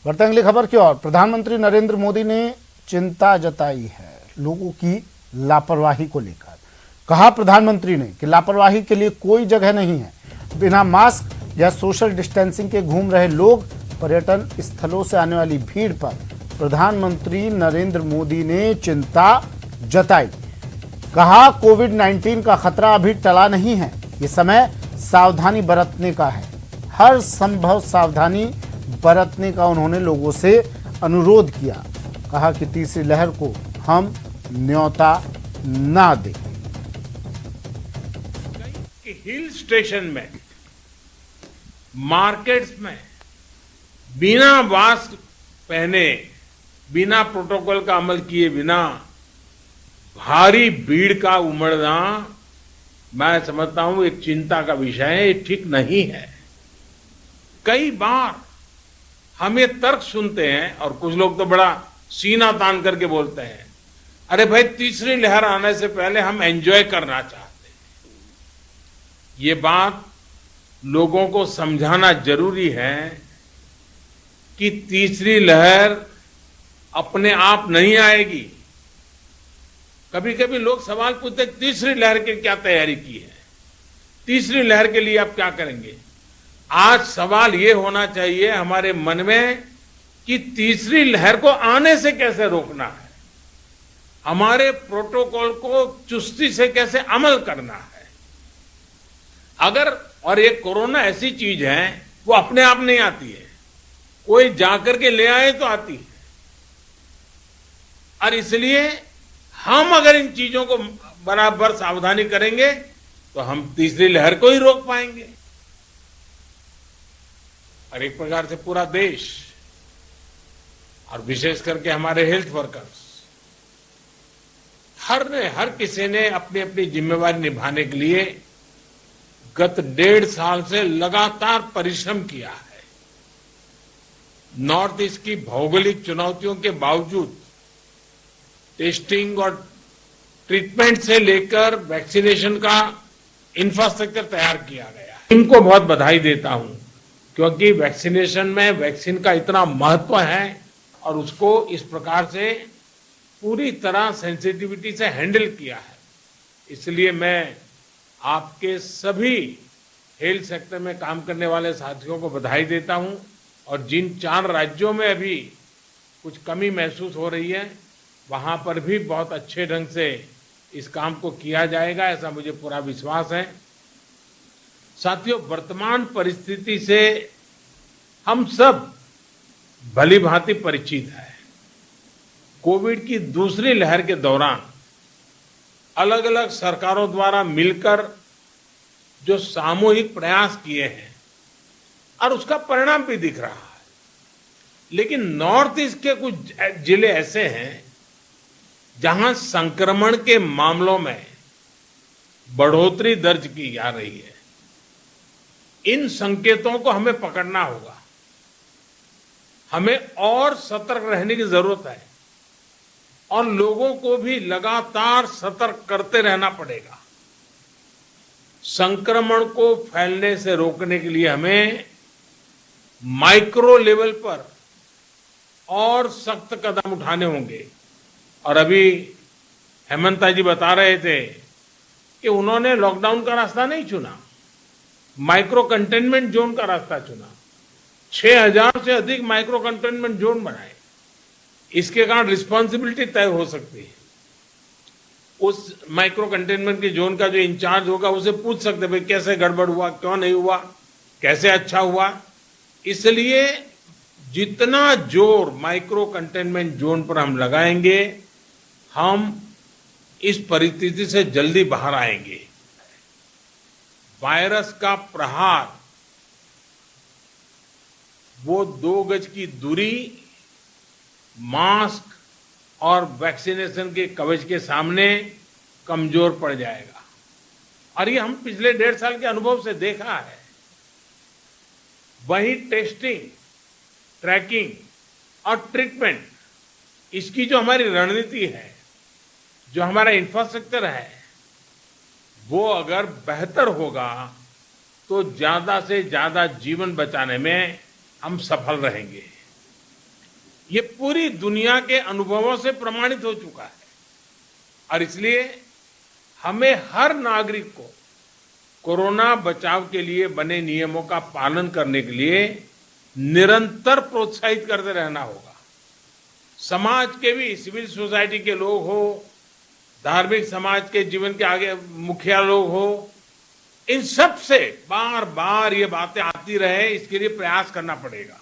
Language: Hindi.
बढ़ते अगली खबर की ओर। प्रधानमंत्री नरेंद्र मोदी ने चिंता जताई है लोगों की लापरवाही को लेकर। कहा प्रधानमंत्री ने कि लापरवाही के लिए कोई जगह नहीं है। बिना मास्क या सोशल डिस्टेंसिंग के घूम रहे लोग, पर्यटन स्थलों से आने वाली भीड़ पर प्रधानमंत्री नरेंद्र मोदी ने चिंता जताई। कहा कोविड-19 का खतरा अभी टला नहीं है, ये समय सावधानी बरतने का है। हर संभव सावधानी बरतने का उन्होंने लोगों से अनुरोध किया। कहा कि तीसरी लहर को हम न्योता ना दें। हिल स्टेशन में, मार्केट्स में बिना मास्क पहने, बिना प्रोटोकॉल का अमल किए बिना भारी भीड़ का उमड़ना, मैं समझता हूं एक चिंता का विषय है। ये ठीक नहीं है। कई बार हम ये तर्क सुनते हैं और कुछ लोग तो बड़ा सीना तान करके बोलते हैं, अरे भाई तीसरी लहर आने से पहले हम एंजॉय करना चाहते हैं। ये बात लोगों को समझाना जरूरी है कि तीसरी लहर अपने आप नहीं आएगी। कभी कभी लोग सवाल पूछते हैं तीसरी लहर की क्या तैयारी की है, तीसरी लहर के लिए आप क्या करेंगे। आज सवाल ये होना चाहिए हमारे मन में कि तीसरी लहर को आने से कैसे रोकना है, हमारे प्रोटोकॉल को चुस्ती से कैसे अमल करना है। अगर और ये कोरोना ऐसी चीज है वो अपने आप नहीं आती है, कोई जाकर के ले आए तो आती है। और इसलिए हम अगर इन चीजों को बराबर सावधानी करेंगे तो हम तीसरी लहर को ही रोक पाएंगे। और एक प्रकार से पूरा देश और विशेष करके हमारे हेल्थ वर्कर्स, हर किसी ने अपनी अपनी जिम्मेवारी निभाने के लिए गत 1.5 साल से लगातार परिश्रम किया है। नॉर्थ ईस्ट की भौगोलिक चुनौतियों के बावजूद टेस्टिंग और ट्रीटमेंट से लेकर वैक्सीनेशन का इंफ्रास्ट्रक्चर तैयार किया गया है। इनको बहुत बधाई देता हूं, क्योंकि वैक्सीनेशन में वैक्सीन का इतना महत्व है और उसको इस प्रकार से पूरी तरह सेंसिटिविटी से हैंडल किया है। इसलिए मैं आपके सभी हेल्थ सेक्टर में काम करने वाले साथियों को बधाई देता हूं। और जिन 4 राज्यों में अभी कुछ कमी महसूस हो रही है, वहां पर भी बहुत अच्छे ढंग से इस काम को किया जाएगा, ऐसा मुझे पूरा विश्वास है। साथियों, वर्तमान परिस्थिति से हम सब भली भांति परिचित हैं। कोविड की दूसरी लहर के दौरान अलग अलग सरकारों द्वारा मिलकर जो सामूहिक प्रयास किए हैं और उसका परिणाम भी दिख रहा है। लेकिन नॉर्थ ईस्ट के कुछ जिले ऐसे हैं जहां संक्रमण के मामलों में बढ़ोतरी दर्ज की जा रही है। इन संकेतों को हमें पकड़ना होगा। हमें और सतर्क रहने की जरूरत है और लोगों को भी लगातार सतर्क करते रहना पड़ेगा। संक्रमण को फैलने से रोकने के लिए हमें माइक्रो लेवल पर और सख्त कदम उठाने होंगे। और अभी हेमंता जी बता रहे थे कि उन्होंने लॉकडाउन का रास्ता नहीं चुना, माइक्रो कंटेनमेंट जोन का रास्ता चुना। 6000 से अधिक माइक्रो कंटेनमेंट जोन बनाए। इसके कारण रिस्पांसिबिलिटी तय हो सकती है। उस माइक्रो कंटेनमेंट के जोन का जो इंचार्ज होगा उसे पूछ सकते भाई कैसे गड़बड़ हुआ, क्यों नहीं हुआ, कैसे अच्छा हुआ। इसलिए जितना जोर माइक्रो कंटेनमेंट जोन पर हम लगाएंगे, हम इस परिस्थिति से जल्दी बाहर आएंगे। वायरस का प्रहार वो 2 गज की दूरी, मास्क और वैक्सीनेशन के कवच के सामने कमजोर पड़ जाएगा। और ये हम पिछले 1.5 साल के अनुभव से देखा है। वही टेस्टिंग, ट्रैकिंग और ट्रीटमेंट, इसकी जो हमारी रणनीति है, जो हमारा इंफ्रास्ट्रक्चर है, वो अगर बेहतर होगा तो ज्यादा से ज्यादा जीवन बचाने में हम सफल रहेंगे। ये पूरी दुनिया के अनुभवों से प्रमाणित हो चुका है और इसलिए हमें हर नागरिक को कोरोना बचाव के लिए बने नियमों का पालन करने के लिए निरंतर प्रोत्साहित करते रहना होगा। समाज के भी, सिविल सोसाइटी के लोग हो, धार्मिक समाज के जीवन के आगे मुखिया लोग हो, इन सब से बार बार ये बातें आती रहे, इसके लिए प्रयास करना पड़ेगा।